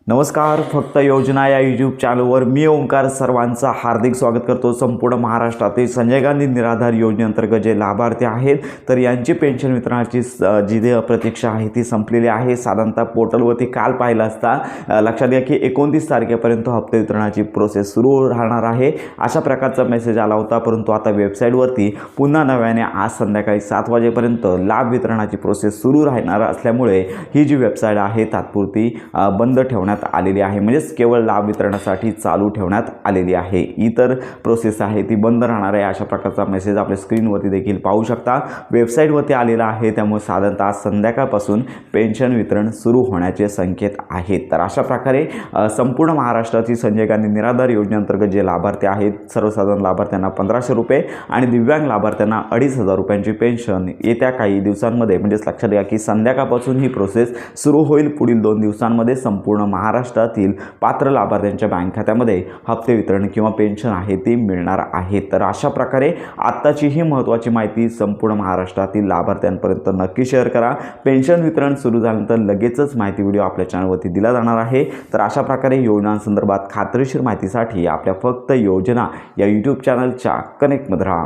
नमस्कार. फक्त योजना या यूट्यूब चॅनलवर मी ओंकार सर्वांचं हार्दिक स्वागत करतो. संपूर्ण महाराष्ट्रातील संजय गांधी निराधार योजनेअंतर्गत जे लाभार्थी आहेत तर यांची पेन्शन वितरणाची जी प्रतीक्षा आहे ती संपलेली आहे. साधारणतः पोर्टलवरती काल पाहिलं असता लक्षात घ्या की 29 तारखेपर्यंत हप्ते वितरणाची प्रोसेस सुरू राहणार आहे अशा प्रकारचा मेसेज आला होता. परंतु आता वेबसाईटवरती पुन्हा नव्याने आज संध्याकाळी 7 वाजेपर्यंत लाभ वितरणाची प्रोसेस सुरू राहणार असल्यामुळे ही जी वेबसाईट आहे तात्पुरती बंद ठेवण्यात आलेली आहे. म्हणजेच केवळ लाभ वितरणासाठी चालू ठेवण्यात आलेली आहे. इतर प्रोसेस आहे ती बंद राहणार आहे अशा प्रकारचा मेसेज आपल्या स्क्रीनवरती देखील पाहू शकता. वेबसाईटवरती आलेला आहे. त्यामुळे साधारणतः संध्याकाळपासून पेन्शन वितरण सुरू होण्याचे संकेत आहेत. तर अशा प्रकारे संपूर्ण महाराष्ट्राची संजय गांधी निराधार योजनेअंतर्गत जे लाभार्थी आहेत सर्वसाधारण लाभार्थ्यांना 1500 रुपये आणि दिव्यांग लाभार्थ्यांना 2500 रुपयांची पेन्शन येत्या काही दिवसांमध्ये म्हणजेच लक्षात घ्या की संध्याकाळपासून ही प्रोसेस सुरू होईल. पुढील 2 दिवसांमध्ये संपूर्ण महाराष्ट्रातील पात्र लाभार्थ्यांच्या बँक खात्यामध्ये हप्ते वितरण किंवा पेन्शन आहे ती मिळणार आहे. तर अशा प्रकारे आत्ताची ही महत्त्वाची माहिती संपूर्ण महाराष्ट्रातील लाभार्थ्यांपर्यंत नक्की शेअर करा. पेन्शन वितरण सुरू झाल्यानंतर लगेचच माहिती व्हिडिओ आपल्या चॅनलवरती दिला जाणार आहे. तर अशा प्रकारे योजनांसंदर्भात खात्रीशीर माहितीसाठी आपल्या फक्त योजना या यूट्यूब चॅनलच्या कनेक्टमध्ये राहा.